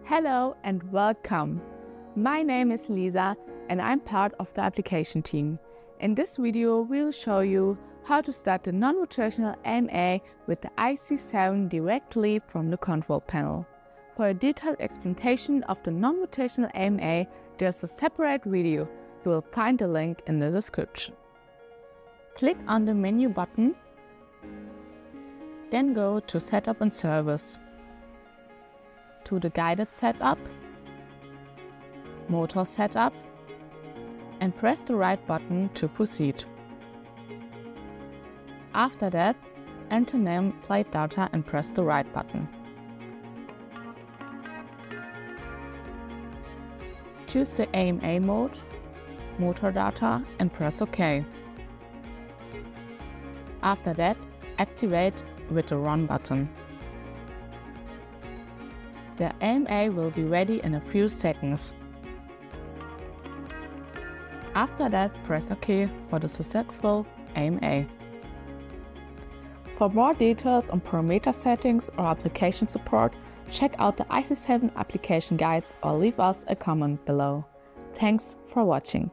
Hello and welcome. My name is Lisa and I'm part of the application team. In this video, we'll show you how to start the non-rotational AMA with the iC7 directly from the control panel. For a detailed explanation of the non-rotational AMA, there's a separate video. You will find the link in the description. Click on the menu button, then go to Setup and Service, to the Guided Setup, Motor Setup, and press the right button to proceed. After that, enter nameplate data and press the right button. Choose the AMA mode, motor data, and press OK. After that, activate with the Run button. The AMA will be ready in a few seconds. After that, press OK for the successful AMA. For more details on parameter settings or application support, check out the iC7 application guides or leave us a comment below. Thanks for watching.